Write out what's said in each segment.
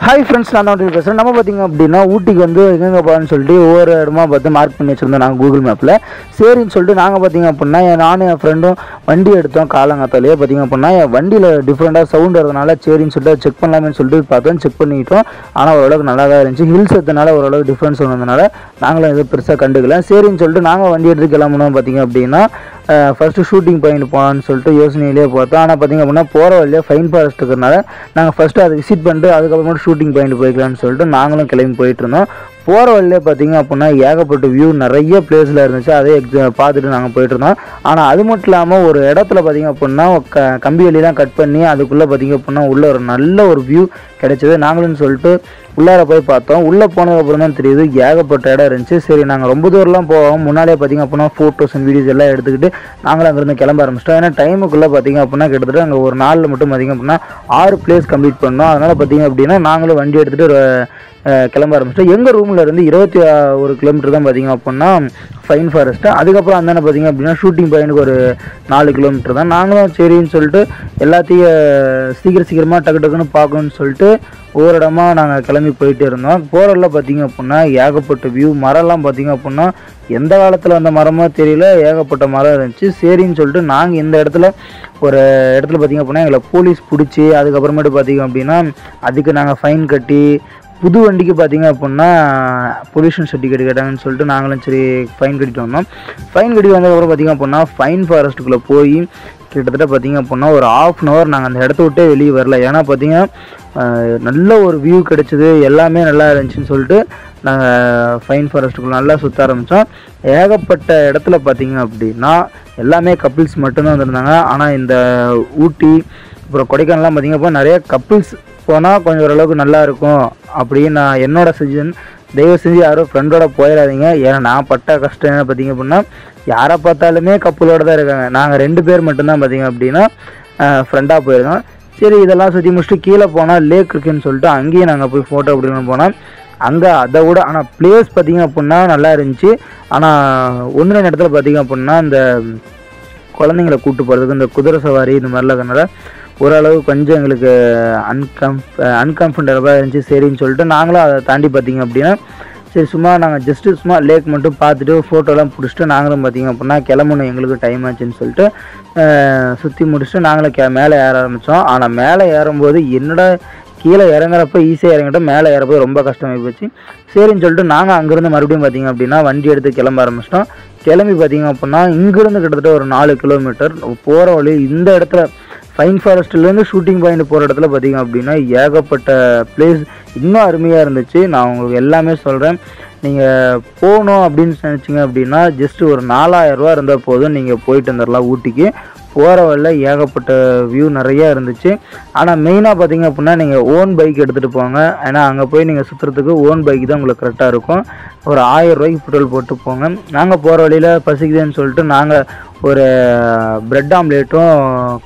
Hi friends, நான் தான் பேசுகிறேன். நம்ம பார்த்திங்க அப்படின்னா ஊட்டிக்கு வந்து எங்கெங்கே போகலான்னு சொல்லிட்டு ஒவ்வொரு இடமா பார்த்து மார்க் பண்ணி வச்சுருந்தோம் நாங்கள் கூகுள் மேப்பில். சரின்னு சொல்லிட்டு நாங்கள் பார்த்திங்க அப்படின்னா நானும் என் ஃப்ரெண்டும் வண்டி எடுத்தோம். காலங்காத்தாலேயே பார்த்திங்க அப்படின்னா என் வண்டியில் டிஃப்ரெண்ட்டாக சவுண்ட் வரதுனால சரின்னு சொல்லிட்டு செக் பண்ணலாமேன்னு சொல்லிட்டு பார்த்தோம். செக் பண்ணிக்கிட்டோம். ஆனால் ஓரளவுக்கு நல்லா தான் இருந்துச்சு. ஹில்ஸ் எடுத்தனால ஓரளவுக்கு டிஃப்ரென்ஸ் வந்ததுனால நாங்களும் எதுவும் பெருசாக கண்டுக்கல. சரின்னு சொல்லிட்டு நாங்கள் வண்டி எடுத்து கிளம்பணும். பார்த்திங்க அப்படின்னா ஃபஸ்ட்டு ஷூட்டிங் பாயிண்ட் போகலான்னு சொல்லிட்டு யோசனையிலேயே பார்த்தோம். ஆனால் பார்த்திங்க அப்படின்னா போகிற வழியாக ஃபைன் ஃபாரஸ்ட் இருக்கிறனால நாங்கள் ஃபஸ்ட்டு அதை விசிட் பண்ணிட்டு அதுக்கப்புறமா ஷூட்டிங் பாயிண்ட் போய்க்கலான்னு சொல்லிட்டு நாங்களும் கிளம்பி போயிட்டு இருந்தோம். போகிற வழியிலே பார்த்திங்க அப்படின்னா ஏகப்பட்ட வியூ நிறைய பிளேஸில் இருந்துச்சு. அதே பார்த்துட்டு நாங்கள் போயிட்டுருந்தோம். ஆனால் அது மட்டும் இல்லாமல் ஒரு இடத்துல பார்த்திங்க அப்படின்னா கம்பி வேலியெலாம் கட் பண்ணி அதுக்குள்ளே பார்த்திங்க அப்படின்னா உள்ள ஒரு நல்ல ஒரு வியூ கிடைச்சது. நாங்களும் சொல்லிட்டு உள்ளார போய் பார்த்தோம். உள்ளே போனதுக்கப்புறம் தான் தெரியுது ஏகப்பட்ட இடம் இருந்துச்சு. சரி, நாங்கள் ரொம்ப தூரம்லாம் போவோம். முன்னாலே பார்த்திங்க அப்படின்னா ஃபோட்டோஸ் அண்ட் வீடியோஸ் எல்லாம் எடுத்துக்கிட்டு நாங்களும் அங்கேருந்து கிளம்ப ஆரம்பிச்சிட்டோம். ஏன்னா டைமுக்குள்ளே பார்த்திங்க அப்படின்னா கிட்டத்தட்ட அங்கே ஒரு நாளில் மட்டும் பார்த்திங்க அப்படின்னா 6 பிளேஸ் கம்ப்ளீட் பண்ணோம். அதனால் பார்த்திங்க அப்படின்னா நாங்களும் வண்டி எடுத்துகிட்டு கிளம்ப ஆரம்பிச்சிட்டோம். எங்கள் ரூமில் இருந்து 21 கிலோமீட்டர் தான் பார்த்திங்க அப்படின்னா ஃபைன் ஃபாரஸ்ட்டு. அதுக்கப்புறம் அந்தானே பார்த்திங்க அப்படின்னா ஷூட்டிங் பாயிண்ட்டுக்கு ஒரு 4 கிலோமீட்டர் தான். நாங்களும் சரின்னு சொல்லிட்டு எல்லாத்தையும் சீக்கிரமாக டக்குன்னு பார்க்கணுன்னு சொல்லிட்டு ஒவ்வொரு இடமா நாங்கள் கிளம்பி போயிட்டு இருந்தோம். போகிறதுல பார்த்திங்க அப்படின்னா ஏகப்பட்ட வியூ. மரம்லாம் பார்த்திங்க அப்படின்னா எந்த காலத்தில் வந்த மரமோ தெரியல, ஏகப்பட்ட மரம் இருந்துச்சு. சரின்னு சொல்லிட்டு நாங்கள் இந்த இடத்துல பார்த்திங்க அப்படின்னா எங்களை போலீஸ் பிடிச்சி அதுக்கப்புறமேட்டு பார்த்திங்க அப்படின்னா அதுக்கு நாங்கள் ஃபைன் கட்டி புது வண்டிக்கு பார்த்திங்க அப்படின்னா பொல்யூஷன் சர்டிஃபிகேட் கேட்டாங்கன்னு சொல்லிட்டு நாங்களும் சரி ஃபைன் கட்டிட்டு வந்தோம். ஃபைன் கட்டி வந்ததுக்கப்புறம் பார்த்திங்க அப்படின்னா ஃபைன் ஃபாரஸ்ட்டுக்குள்ளே போய் கிட்டத்தட்ட பார்த்திங்க அப்படின்னா ஒரு 1/2 hour நாங்கள் அந்த இடத்த விட்டே வெளியே வரல. ஏன்னா பார்த்திங்கன்னா நல்ல ஒரு வியூ கிடச்சிது, எல்லாமே நல்லா இருந்துச்சுன்னு சொல்லிட்டு நாங்கள் ஃபைன் ஃபாரஸ்ட்டுக்குள்ளே நல்லா சுற்ற ஆரம்பித்தோம். ஏகப்பட்ட இடத்துல பார்த்திங்க அப்படின்னா எல்லாமே கப்பிள்ஸ் மட்டும்தான் வந்திருந்தாங்க. ஆனால் இந்த ஊட்டி அப்புறம் கொடைக்கானல்லாம் பார்த்திங்க அப்படின்னா நிறைய கப்பிள்ஸ் போனால் கொஞ்சம் ஓரளவுக்கு நல்லா இருக்கும் அப்படின்னு நான் என்னோடய சஜஷன். தயவு செஞ்சு யாரும் ஃப்ரெண்டோட போயிடாதீங்க. ஏன்னா நான் பட்ட கஷ்டம் என்ன பார்த்திங்க அப்படின்னா யாரை பார்த்தாலுமே கப்பலோடு தான் இருக்காங்க. நாங்கள் 2 பேர் மட்டும்தான் பார்த்திங்க அப்படின்னா ஃப்ரெண்டாக போயிருந்தோம். சரி, இதெல்லாம் சுற்றி முடிச்சுட்டு கீழே போனால் லேக் இருக்குதுன்னு சொல்லிட்டு அங்கேயும் நாங்கள் போய் ஃபோட்டோ பிடிக்கணும்னு போனோம். அங்கே அதை விட ஆனால் பிளேஸ் பார்த்திங்க அப்படின்னா நல்லா இருந்துச்சு. ஆனால் 1-2 இடத்துல பார்த்திங்க அப்படின்னா இந்த குழந்தைங்களை கூப்பிட்டு போகிறதுக்கு இந்த குதிரை சவாரி இந்த மாதிரிலாம் இருக்கிறனால ஓரளவு கொஞ்சம் எங்களுக்கு அன்கம்ஃபர்டபுளாக இருந்துச்சு. சரின்னு சொல்லிட்டு நாங்களும் அதை தாண்டி பார்த்திங்க அப்படின்னா சரி நாங்கள் சும்மா லேக் மட்டும் பார்த்துட்டு ஃபோட்டோலாம் பிடிச்சிட்டு நாங்களும் பார்த்திங்க அப்படின்னா கிளம்பணும், எங்களுக்கு டைம் ஆச்சுன்னு சொல்லிட்டு சுற்றி முடிச்சுட்டு நாங்களும் மேலே ஏற ஆரம்பித்தோம். ஆனால் மேலே ஏறும்போது என்னோட கீழே இறங்குறப்ப ஈஸியாக இறங்கிட்டோம், மேலே ஏறப்போ ரொம்ப கஷ்டமாகி போச்சு. சரின்னு சொல்லிட்டு நாங்கள் அங்கேருந்து மறுபடியும் பார்த்திங்க அப்படின்னா வண்டி எடுத்து கிளம்ப ஆரம்பிச்சிட்டோம். கிளம்பி பார்த்திங்க அப்படின்னா இங்கேருந்து கிட்டத்தட்ட ஒரு 4 கிலோமீட்டர் போகிற வழி இந்த இடத்துல ஃபைன் ஃபாரஸ்ட்லேருந்து ஷூட்டிங் பாயிண்ட் போகிற இடத்துல பார்த்திங்க அப்படின்னா ஏகப்பட்ட பிளேஸ் இன்னும் அருமையாக இருந்துச்சு. நான் உங்களுக்கு எல்லாமே சொல்கிறேன். நீங்கள் போகணும் அப்படின்னு நினச்சிங்க அப்படின்னா ஜஸ்ட்டு ஒரு 4000 ரூபா இருந்தால் போதும், நீங்கள் போயிட்டு வந்துடலாம் ஊட்டிக்கு. போகிற வழியில் ஏகப்பட்ட வியூ நிறையா இருந்துச்சு. ஆனால் மெயினாக பார்த்திங்க அப்படின்னா நீங்கள் ஓன் பைக் எடுத்துகிட்டு போங்க. ஏன்னா அங்கே போய் நீங்கள் சுற்றுறதுக்கு ஓன் பைக் தான் உங்களுக்கு கரெக்டாக இருக்கும். ஒரு 1000 ரூபாய்க்கு பெட்ரோல் போட்டு போங்க. நாங்கள் போகிற வழியில் பசிக்குதுன்னு சொல்லிட்டு நாங்கள் ஒரு ப்ரெட் ஆம்லேட்டும்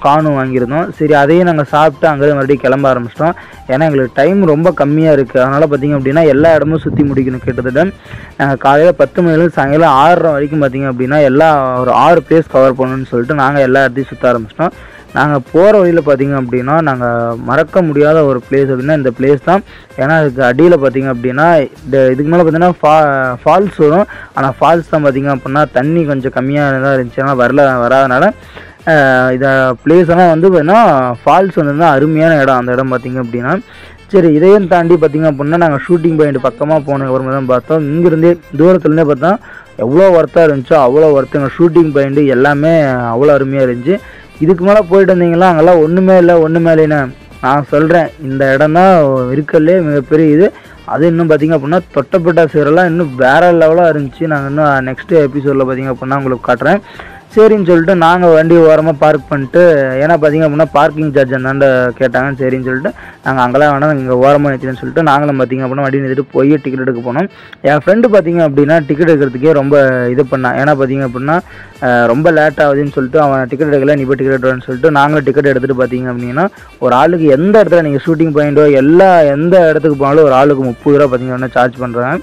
கார்னும் வாங்கியிருந்தோம். சரி, அதையும் நாங்கள் சாப்பிட்டு அங்கேருந்து மறுபடியும் கிளம்ப ஆரம்பிச்சிட்டோம். ஏன்னா எங்களுக்கு டைம் ரொம்ப கம்மியாக இருக்குது. அதனால் பார்த்திங்க அப்படின்னா எல்லா இடமும் சுற்றி முடிக்கணும். கிட்டத்தட்ட நாங்கள் காலையில் 10 மணிலேருந்து சாயங்காலம் 6:30 வரைக்கும் பார்த்திங்க அப்படின்னா ஒரு 6 பிளேஸ் கவர் பண்ணணும்னு சொல்லிட்டு நாங்கள் எல்லா இடத்தையும் சுற்ற ஆரம்பிச்சிட்டோம். நாங்கள் போகிற வழியில் பார்த்திங்க அப்படின்னா நாங்கள் மறக்க முடியாத ஒரு பிளேஸ் அப்படின்னா இந்த பிளேஸ் தான். ஏன்னா அதுக்கு அடியில் பார்த்திங்க அப்படின்னா இதுக்கு மேலே பார்த்திங்கன்னா ஃபால்ஸ் வரும். ஆனால் ஃபால்ஸ் தான் பார்த்திங்க அப்படின்னா தண்ணி கொஞ்சம் கம்மியாக தான் இருந்துச்சு. ஆனால் வராதனால இதை பிளேஸ் எல்லாம் வந்து பார்த்திங்கன்னா ஃபால்ஸ் வந்து அருமையான இடம். அந்த இடம் பார்த்திங்க அப்படின்னா சரி, இதையும் தாண்டி பார்த்திங்க அப்படின்னா நாங்கள் ஷூட்டிங் பாயிண்ட் பக்கமாக போனதுக்கப்புறமா தான் பார்த்தோம். இங்கேருந்தே தூரத்துலேருந்தே பார்த்தா எவ்வளோ ஒர்த்தாக இருந்துச்சோ அவ்வளோ ஒர்த்துங்க. ஷூட்டிங் பாயிண்ட்டு எல்லாமே அவ்வளோ அருமையாக இருந்துச்சு. இதுக்கு மேலே போயிட்டு வந்தீங்களா அங்கெல்லாம் ஒன்றுமே இல்லைன்னு நான் சொல்கிறேன். இந்த இடம் தான் இருக்கலே மிகப்பெரிய இது. அது இன்னும் பார்த்திங்க அப்படின்னா தொட்டப்பட்ட சீரெல்லாம் இன்னும் வேறு லெவலாக இருந்துச்சு. நாங்கள் இன்னும் நெக்ஸ்ட்டு எபிசோடில் பார்த்திங்க அப்படின்னா உங்களுக்கு காட்டுறேன். சரின்னு சொல்லிட்டு நாங்கள் வண்டி ஓரமாக பார்க் பண்ணிட்டு, ஏன்னா பார்த்திங்க அப்படின்னா பார்க்கிங் சார்ஜ் அந்தாண்ட கேட்டாங்க. சரின்னு சொல்லிட்டு நாங்கள் அங்கெல்லாம் வேணாம், இங்கே ஓரமாக நிறுத்தினு சொல்லிட்டு நாங்களும் பார்த்திங்க அப்படின்னா வண்டி நிறுத்திட்டு போய் டிக்கெட் எடுக்க போனோம். என் ஃப்ரெண்டு பார்த்திங்க அப்படின்னா டிக்கெட் எடுக்கிறதுக்கே ரொம்ப இது பண்ணான். ஏன்னா பார்த்திங்க அப்படின்னா ரொம்ப லேட் ஆகுதுன்னு சொல்லிட்டு அவன் டிக்கெட் எடுக்கல, நீ போய் டிக்கெட் எடுன்னு சொல்லிட்டு நாங்களும் டிக்கெட் எடுத்துகிட்டு பார்த்திங்க அப்படின்னா ஒரு ஆளுக்கு எந்த இடத்துல நீங்கள் ஷூட்டிங் பாயிண்ட்டோ எந்த இடத்துக்கு போனாலும் ஒரு ஆளுக்கு 30 ரூபா பார்த்திங்க அப்படின்னா சார்ஜ் பண்ணுறாங்க.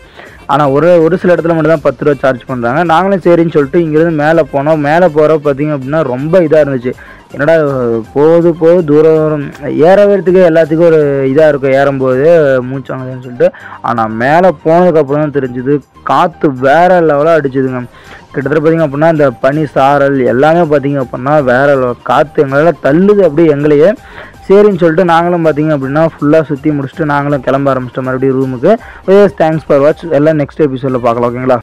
ஆனால் ஒரு சில இடத்துல மட்டும் தான் 10 ரூபா சார்ஜ் பண்ணுறாங்க. நாங்களும் சரின்னு சொல்லிட்டு இங்கேருந்து மேலே போனோம். மேலே போகிறப்ப பார்த்திங்க அப்படின்னா ரொம்ப இதாக இருந்துச்சு. என்னடா போகுது தூரம் ஏறவேறதுக்கு எல்லாத்துக்கும் ஒரு இதாக இருக்கும், ஏறும்போது மூச்சாங்குதுன்னு சொல்லிட்டு. ஆனால் மேலே போனதுக்கப்புறம் தான் தெரிஞ்சுது காற்று வேறு லெவலாக அடிச்சுதுங்க. கிட்டத்தட்ட பார்த்திங்க அப்படின்னா இந்த பனி சாரல் எல்லாமே பார்த்திங்க அப்படின்னா வேறு லெவல் காற்று எங்களால் தள்ளுது அப்படியே எங்களையே. சரின்னு சொல்லிட்டு நாங்களும் பார்த்திங்க அப்படின்னா ஃபுல்லாக சுற்றி முடிச்சுட்டு நாங்களும் கிளம்ப ஆரம்பிச்சிட்டோம் மறுபடியும் ரூமுக்கு. Thanks for watch. எல்லாம் நெக்ஸ்ட் எபிசோடில் பார்க்கலாம், ஓகேங்களா?